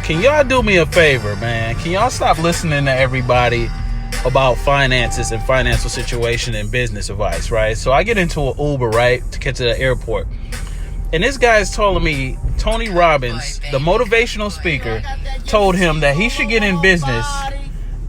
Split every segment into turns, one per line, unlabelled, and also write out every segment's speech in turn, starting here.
can y'all do me a favor, man? Can y'all stop listening to everybody about finances and financial situation and business advice, right? So I get into an Uber, right, to get to the airport. And this guy is telling me Tony Robbins, the motivational speaker, told him that he should get in business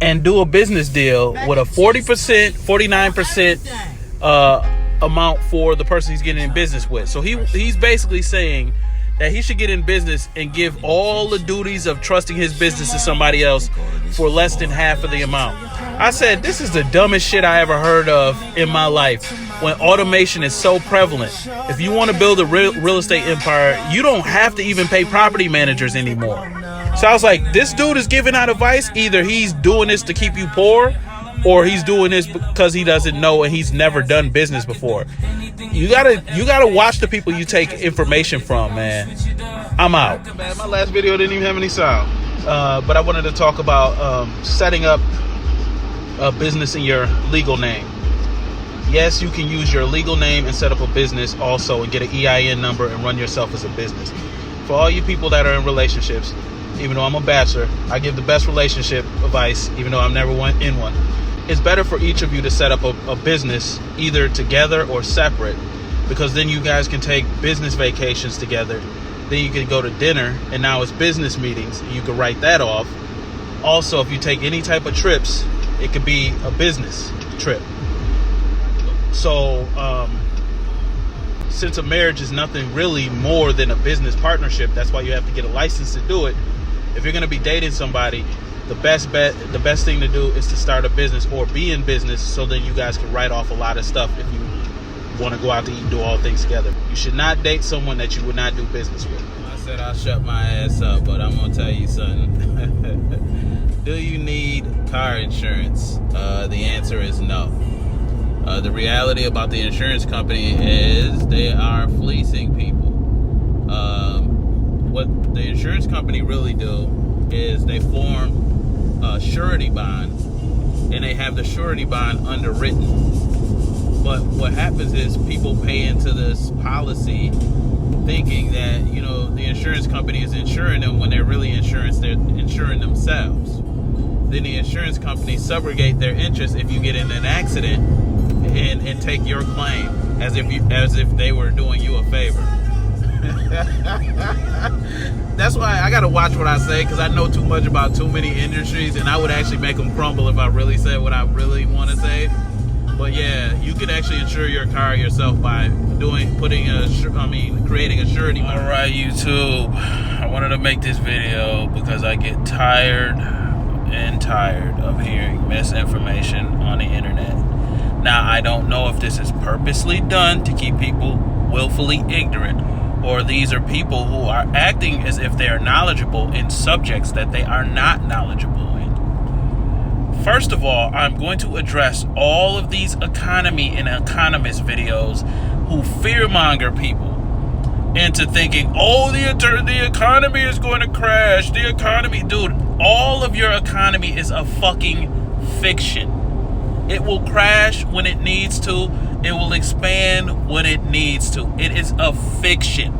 and do a business deal with a 40%, 49% amount for the person he's getting in business with. So he's basically saying that he should get in business and give all the duties of trusting his business to somebody else for less than half of the amount. I said, this is the dumbest shit I ever heard of in my life when automation is so prevalent. If you want to build a real estate empire, you don't have to even pay property managers anymore. So I was like, this dude is giving out advice. Either he's doing this to keep you poor, or he's doing this because he doesn't know and he's never done business before. You gotta watch the people you take information from, man. I'm out. My last video didn't even have any sound, but I wanted to talk about setting up a business in your legal name. Yes, you can use your legal name and set up a business also and get an EIN number and run yourself as a business. For all you people that are in relationships, even though I'm a bachelor, I give the best relationship advice, even though I've never went in one. It's better for each of you to set up a business either together or separate, because then you guys can take business vacations together. Then you can go to dinner, and now it's business meetings, and you can write that off. Also, if you take any type of trips, it could be a business trip. So, since a marriage is nothing really more than a business partnership, that's why you have to get a license to do it. If you're going to be dating somebody, the best thing to do is to start a business or be in business, so that you guys can write off a lot of stuff if you want to go out to eat and do all things together. You should not date someone that you would not do business with. I said I'll shut my ass up, but I'm going to tell you something. Do you need car insurance? The answer is no. The reality about the insurance company is they are fleecing people. What the insurance company really do is they form a surety bond, and they have the surety bond underwritten. But what happens is people pay into this policy thinking that, the insurance company is insuring them, when they're really they're insuring themselves. Then the insurance company subrogate their interest if you get in an accident and take your claim as if they were doing you a favor. That's why I gotta watch what I say, because I know too much about too many industries, and I would actually make them crumble if I really said what I really want to say. But yeah, you can actually insure your car yourself by creating a surety bond. All right, YouTube, I wanted to make this video because I get tired of hearing misinformation on the internet. Now, I don't know if this is purposely done to keep people willfully ignorant, or these are people who are acting as if they are knowledgeable in subjects that they are not knowledgeable in. First of all, I'm going to address all of these economy and economist videos who fearmonger people into thinking, the economy is going to crash. The economy, dude, all of your economy is a fucking fiction. It will crash when it needs to. It will expand when it needs to. It is a fiction.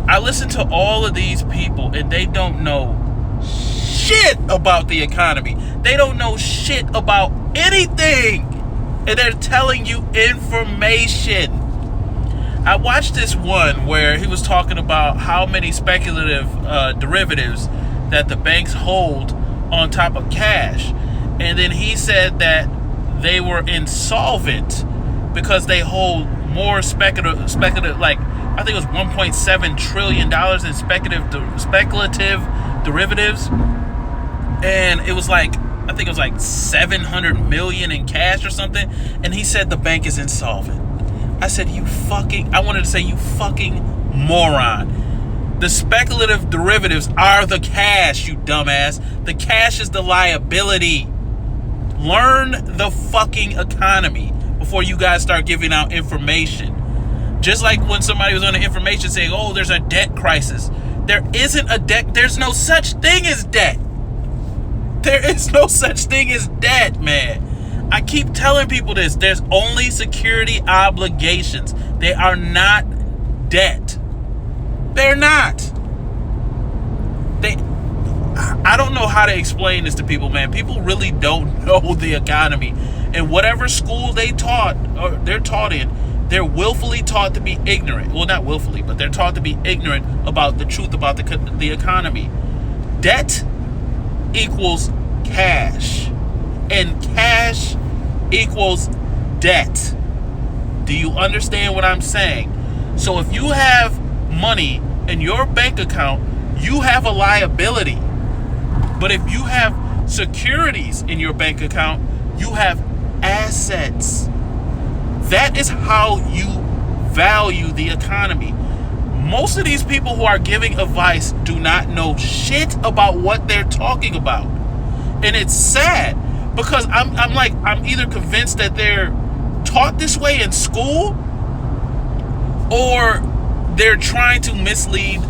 I listen to all of these people, and they don't know shit about the economy. They don't know shit about anything. And they're telling you information. I watched this one where he was talking about how many speculative derivatives that the banks hold on top of cash. And then he said that they were insolvent because they hold more speculative, like I think it was $1.7 trillion in speculative derivatives. And it was like, I think it was like 700 million in cash or something. And he said the bank is insolvent. I said, you fucking moron. The speculative derivatives are the cash, you dumbass. The cash is the liability. Learn the fucking economy before you guys start giving out information. Just like when somebody was on the information saying, there's a debt crisis. There isn't a debt. There's no such thing as debt. There is no such thing as debt, man. I keep telling people this. There's only security obligations. They are not debt. They're not. I don't know how to explain this to people, man. People really don't know the economy. And whatever school they're taught in, they're willfully taught to be ignorant. Well, not willfully, but they're taught to be ignorant about the truth about the economy. Debt equals cash, and cash equals debt. Do you understand what I'm saying? So if you have money in your bank account, you have a liability. But if you have securities in your bank account, you have assets. That is how you value the economy. Most of these people who are giving advice do not know shit about what they're talking about. And it's sad because I'm either convinced that they're taught this way in school, or they're trying to mislead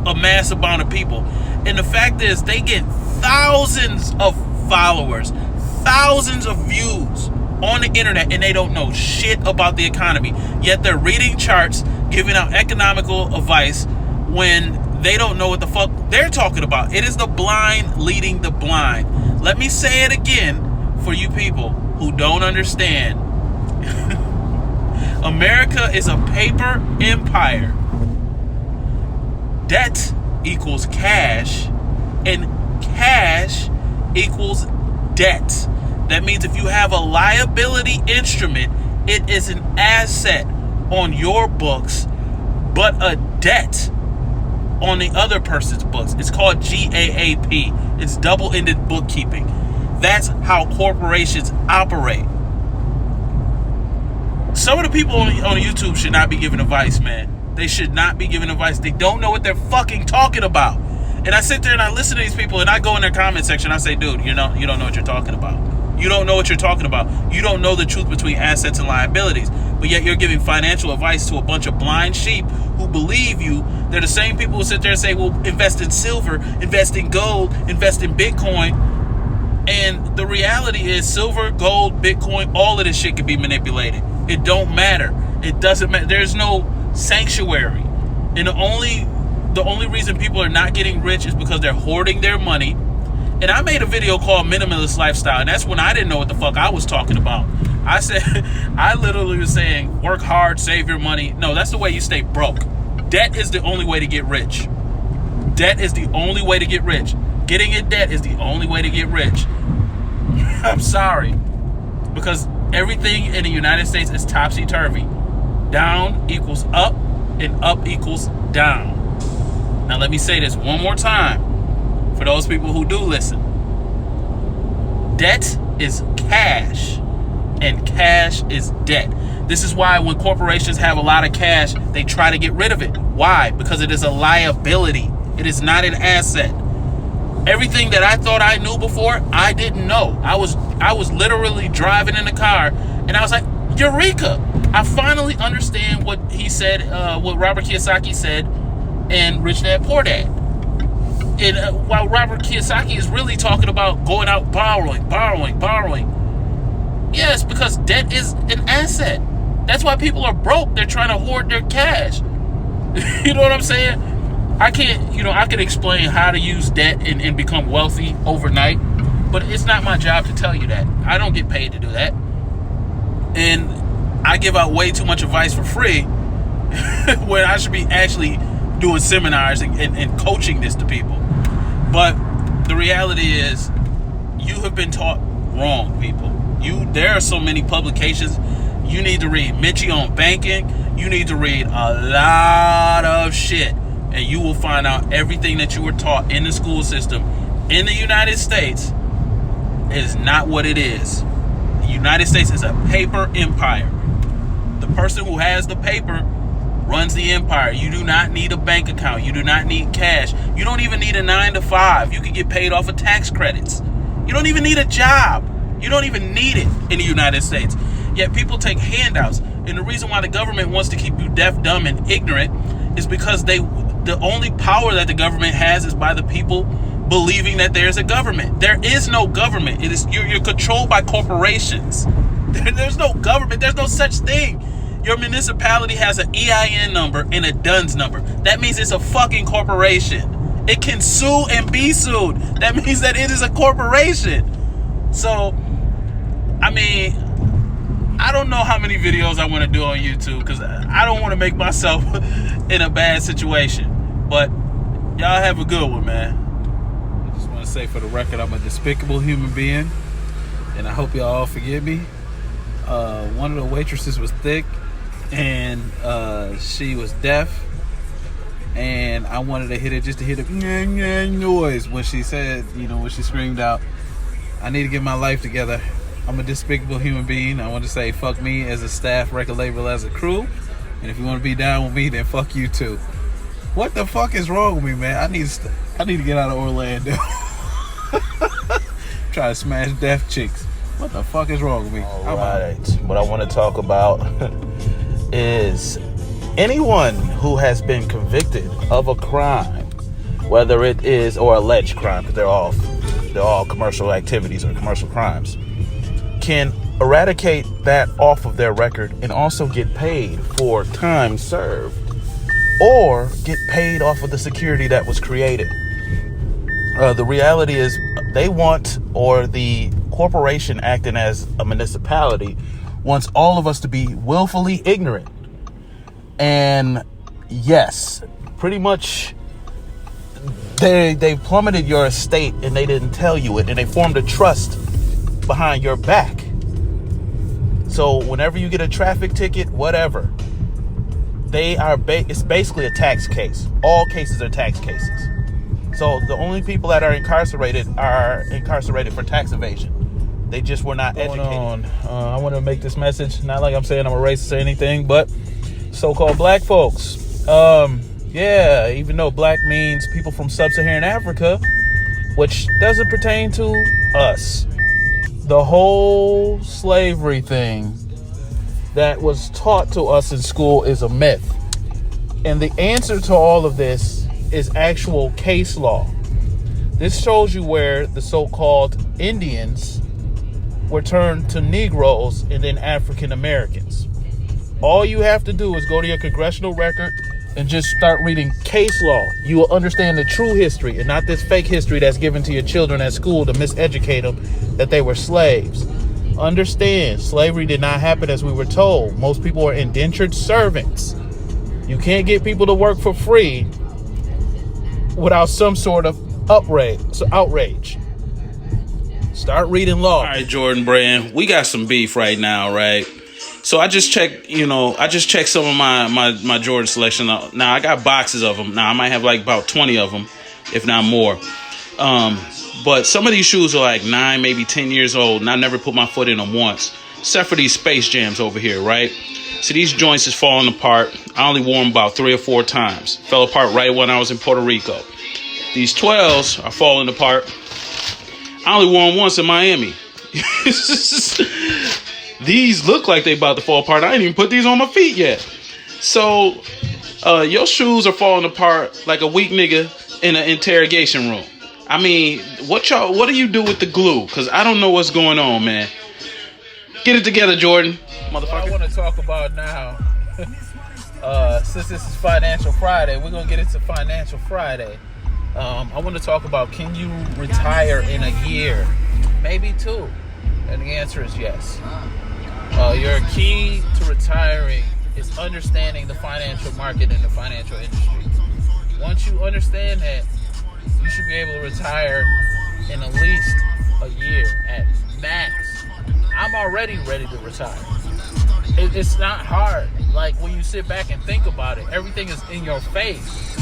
a mass amount of people. And the fact is, they get thousands of followers, thousands of views on the internet, and they don't know shit about the economy. Yet they're reading charts, giving out economical advice when they don't know what the fuck they're talking about. It is the blind leading the blind. Let me say it again for you people who don't understand. America is a paper empire. Debt equals cash, and cash equals debt. That means if you have a liability instrument, it is an asset on your books, but a debt on the other person's books. It's called GAAP. It's double-ended bookkeeping. That's how corporations operate. Some of the people on YouTube should not be giving advice, man. They should not be giving advice. They don't know what they're fucking talking about. And I sit there and I listen to these people, and I go in their comment section. I say, dude, you don't know what you're talking about. You don't know what you're talking about. You don't know the truth between assets and liabilities. But yet you're giving financial advice to a bunch of blind sheep who believe you. They're the same people who sit there and say, well, invest in silver, invest in gold, invest in Bitcoin. And the reality is silver, gold, Bitcoin, all of this shit can be manipulated. It don't matter. It doesn't matter. There's no sanctuary. And the only reason people are not getting rich is because they're hoarding their money. And I made a video called Minimalist Lifestyle, and that's when I didn't know what the fuck I was talking about. I literally was saying, work hard, save your money. No, that's the way you stay broke. Debt is the only way to get rich. Debt is the only way to get rich. Getting in debt is the only way to get rich. I'm sorry. Because everything in the United States is topsy-turvy. Down equals up, and up equals down. Now let me say this one more time for those people who do listen. Debt is cash, and cash is debt. This is why when corporations have a lot of cash, they try to get rid of it. Why? Because it is a liability. It is not an asset. Everything that I thought I knew before, I didn't know. I was literally driving in the car, and I was like, Eureka! I finally understand what he said, what Robert Kiyosaki said in Rich Dad Poor Dad. And while Robert Kiyosaki is really talking about going out borrowing. Yes, because debt is an asset. That's why people are broke. They're trying to hoard their cash. You know what I'm saying? I can explain how to use debt and become wealthy overnight, but it's not my job to tell you that. I don't get paid to do that. And I give out way too much advice for free when I should be actually doing seminars and coaching this to people. But the reality is, you have been taught wrong, people. There are so many publications. You need to read Mitchie on banking. You need to read a lot of shit, and you will find out everything that you were taught in the school system in the United States is not what it is. The United States is a paper empire. The person who has the paper runs the empire. You do not need a bank account. You do not need cash. You don't even need a 9-to-5. You can get paid off of tax credits. You don't even need a job. You don't even need it in the United States. Yet people take handouts. And the reason why the government wants to keep you deaf, dumb, and ignorant is because the only power that the government has is by the people believing that there's a government. There is no government. You're controlled by corporations. There's no government. There's no such thing. Your municipality has an EIN number and a DUNS number. That means it's a fucking corporation. It can sue and be sued. That means that it is a corporation. So, I mean, I don't know how many videos I want to do on YouTube because I don't want to make myself in a bad situation. But y'all have a good one, man. I just want to say for the record, I'm a despicable human being, and I hope y'all all forgive me. One of the waitresses was thick, and she was deaf. And I wanted to hit it just to hit a noise when she said, when she screamed out, I need to get my life together. I'm a despicable human being. I want to say fuck me as a staff, record label, as a crew. And if you want to be down with me, then fuck you too. What the fuck is wrong with me, man? I need to get out of Orlando. Try to smash deaf chicks. What the fuck is wrong with me?
All right. What I want to talk about is anyone who has been convicted of a crime, whether it is or alleged crime, because they're all commercial activities or commercial crimes, can eradicate that off of their record and also get paid for time served or get paid off of the security that was created. The reality is they want, or the corporation acting as a municipality wants all of us to be willfully ignorant. And yes, pretty much they plummeted your estate and they didn't tell you it, and they formed a trust behind your back. So whenever you get a traffic ticket, whatever, it's basically a tax case. All cases are tax cases. So the only people that are incarcerated for tax evasion. They just were not educated. I want to make this message, not like I'm saying I'm a racist or anything, but so-called black folks. Even though black means people from sub-Saharan Africa, which doesn't pertain to us. The whole slavery thing that was taught to us in school is a myth. And the answer to all of this is actual case law. This shows you where the so-called Indians were turned to Negroes and then African Americans. All you have to do is go to your congressional record and just start reading case law. You will understand the true history and not this fake history that's given to your children at school to miseducate them that they were slaves. Understand, slavery did not happen as we were told. Most people are indentured servants. You can't get people to work for free without some sort of outrage. Start reading law. All right, Jordan Brand, we got some beef right now, right? So I just checked, some of my Jordan selection. Now I got boxes of them. Now I might have like about 20 of them, if not more. But some of these shoes are like 9, maybe 10 years old, and I never put my foot in them once, except for these Space Jams over here, right? So these joints is falling apart. I only wore them about 3 or 4 times. Fell apart right when I was in Puerto Rico. These 12s are falling apart. I only wore them once in Miami. These look like they about to fall apart. I ain't even put these on my feet yet. So your shoes are falling apart like a weak nigga in an interrogation room. I mean, what do you do with the glue? Because I don't know what's going on, man. Get it together, Jordan. Motherfucker. What I want to talk about now, since this is Financial Friday, we're going to get into Financial Friday. I want to talk about, can you retire in a year? Maybe 2. And the answer is yes. Your key to retiring is understanding the financial market and the financial industry. Once you understand that, you should be able to retire in at least a year at max. I'm already ready to retire. It's not hard. Like when you sit back and think about it, everything is in your face.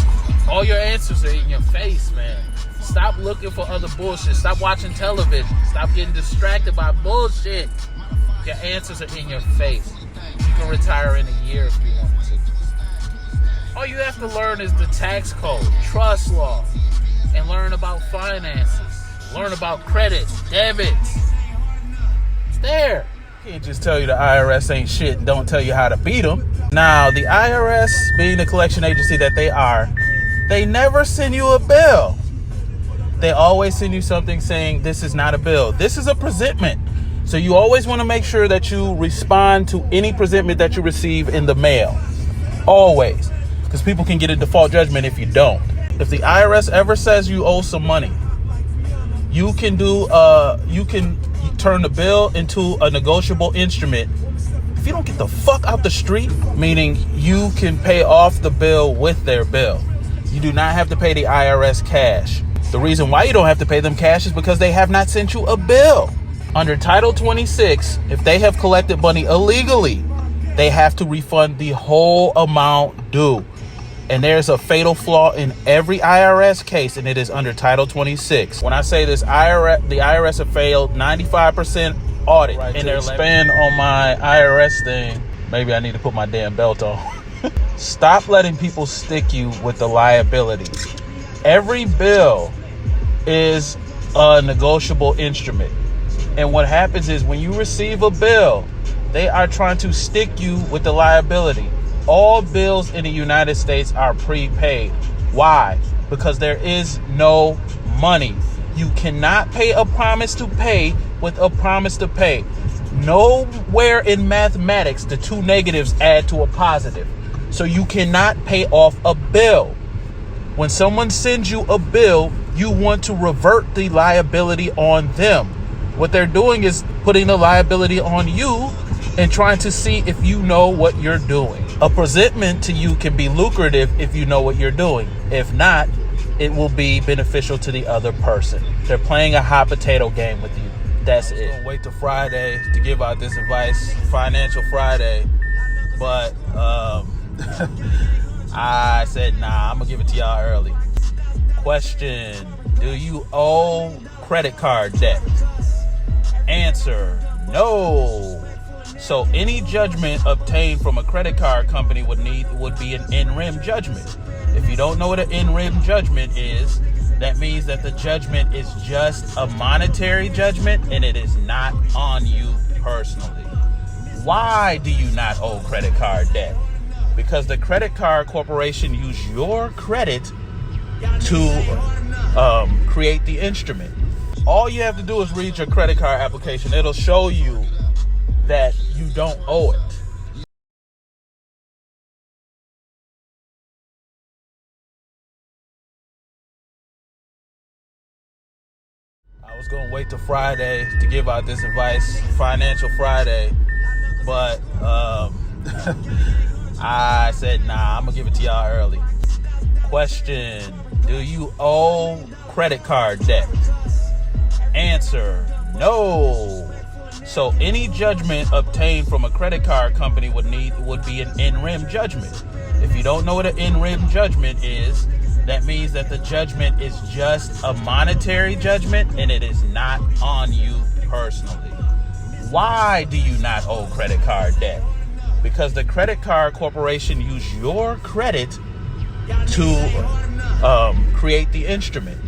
All your answers are in your face, man. Stop looking for other bullshit. Stop watching television. Stop getting distracted by bullshit. Your answers are in your face. You can retire in a year if you want to. All you have to learn is the tax code, trust law, and learn about finances. Learn about credit, debits. It's there. You can't just tell you the IRS ain't shit and don't tell you how to beat them. Now, the IRS, being the collection agency that they are, they never send you a bill. They always send you something saying this is not a bill. This is a presentment. So you always want to make sure that you respond to any presentment that you receive in the mail. Always. Because people can get a default judgment if you don't. If the IRS ever says you owe some money, you can turn the bill into a negotiable instrument. If you don't get the fuck out the street, meaning you can pay off the bill with their bill. You do not have to pay the IRS cash. The reason why you don't have to pay them cash is because they have not sent you a bill. Under Title 26, if they have collected money illegally, they have to refund the whole amount due. And there's a fatal flaw in every IRS case, and it is under Title 26. When I say this, the IRS have failed 95% audit. Right, and they're expand on my IRS thing. Maybe I need to put my damn belt on. Stop letting people stick you with the liability. Every bill is a negotiable instrument. And what happens is when you receive a bill, they are trying to stick you with the liability. All bills in the United States are prepaid. Why? Because there is no money. You cannot pay a promise to pay with a promise to pay. Nowhere in mathematics the two negatives add to a positive. So you cannot pay off a bill. When someone sends you a bill, you want to revert the liability on them. What they're doing is putting the liability on you and trying to see if you know what you're doing. A presentment to you can be lucrative if you know what you're doing. If not, it will be beneficial to the other person. They're playing a hot potato game with you. That's it. I'm gonna wait till Friday to give out this advice, Financial Friday. But I said, nah, I'm gonna give it to y'all early. Question: do you owe credit card debt? Answer: no. So any judgment obtained from a credit card company would be an in rem judgment. If you don't know what an in rem judgment is, that means that the judgment is just a monetary judgment and it is not on you personally. Why do you not owe credit card debt? Because the credit card corporation used your credit to create the instrument. All you have to do is read your credit card application. It'll show you that you don't owe it. I was going to wait till Friday to give out this advice, Financial Friday, but I said, nah, I'm going to give it to y'all early. Question: do you owe credit card debt? Answer: no. So any judgment obtained from a credit card company would be an in rem judgment. If you don't know what an in rem judgment is, that means that the judgment is just a monetary judgment and it is not on you personally. Why do you not owe credit card debt? Because the credit card corporation used your credit to create the instrument.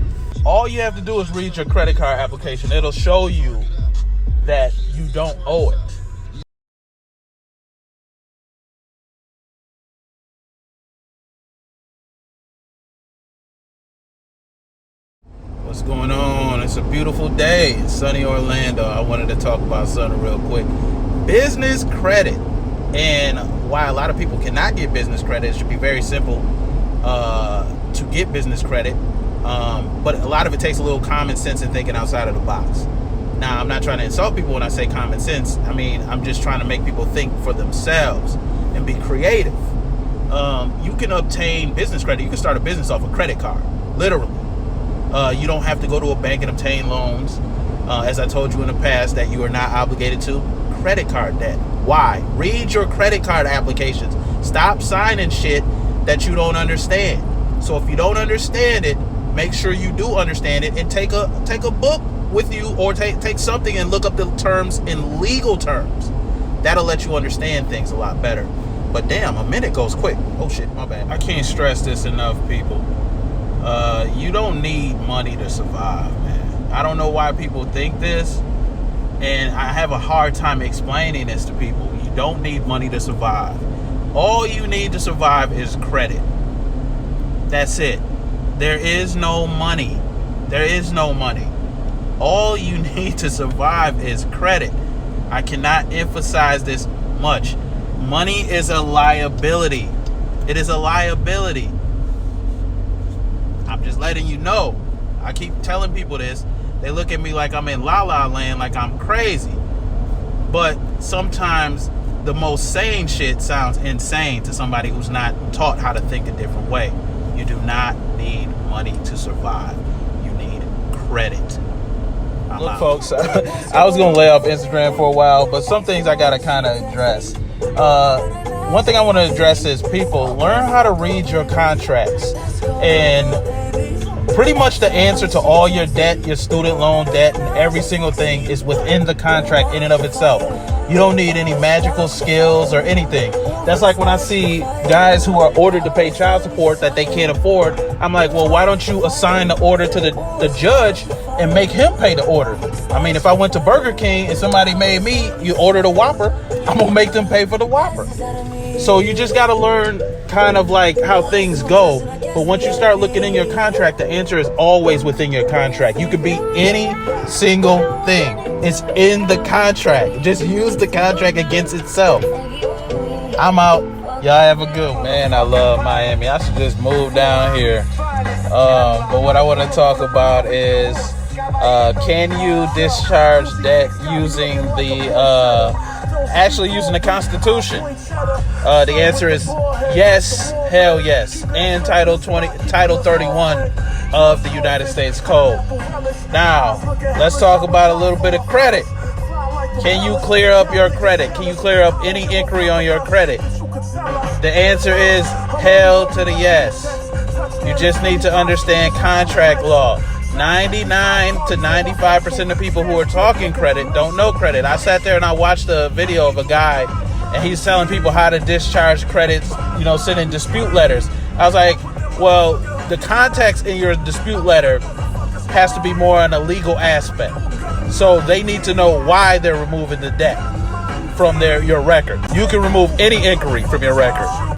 All you have to do is read your credit card application. It'll show you that you don't owe it. What's going on? It's a beautiful day in sunny Orlando. I wanted to talk about something real quick. Business credit. And why a lot of people cannot get business credit. It should be very simple to get business credit. But a lot of it takes a little common sense and thinking outside of the box. Now, I'm not trying to insult people when I say common sense. I mean, I'm just trying to make people think for themselves and be creative. You can obtain business credit. You can start a business off a credit card, literally. You don't have to go to a bank and obtain loans. As I told you in the past, that you are not obligated to credit card debt. Why? Read your credit card applications. Stop signing shit that you don't understand. So if you don't understand it, make sure you do understand it and take a book with you, or take something and look up the terms in legal terms. That'll let you understand things a lot better. But damn, a minute goes quick. Oh shit, my bad. I can't stress this enough, people. You don't need money to survive, man. I don't know why people think this, and I have a hard time explaining this to people. You don't need money to survive. All you need to survive is credit. That's it. There is no money. There is no money. All you need to survive is credit. I cannot emphasize this much. Money is a liability. It is a liability.
I'm just letting you know. I keep telling people this. They look at me like I'm in La La Land, like I'm crazy. But sometimes the most sane shit sounds insane to somebody who's not taught how to think a different way. You do not need money to survive. You need credit.
Look, folks, I was going to lay off Instagram for a while, but some things I got to kind of address. One thing I want to address is people, learn how to read your contracts. And pretty much the answer to all your debt, your student loan debt, and every single thing is within the contract in and of itself. You don't need any magical skills or anything. That's like when I see guys who are ordered to pay child support that they can't afford. I'm like, well, why don't you assign the order to the judge and make him pay the order? I mean, if I went to Burger King and somebody made me, you ordered a Whopper, I'm going to make them pay for the Whopper. So you just got to learn kind of like how things go. But once you start looking in your contract, the answer is always within your contract. You could be any single thing. It's in the contract. Just use the contract against itself. I'm out. Y'all have a good one. Man, I love Miami. I should just move down here. But what I want to talk about is, can you discharge debt using actually using the Constitution? The answer is yes, hell yes, and Title 31 of the United States Code. Now, let's talk about a little bit of credit. Can you clear up your credit? Can you clear up any inquiry on your credit? The answer is hell to the yes. You just need to understand contract law. 99 to 95% of people who are talking credit don't know credit. I sat there and I watched a video of a guy, and he's telling people how to discharge credits, sending dispute letters. I was like, well, the context in your dispute letter has to be more on a legal aspect. So they need to know why they're removing the debt from your record. You can remove any inquiry from your record.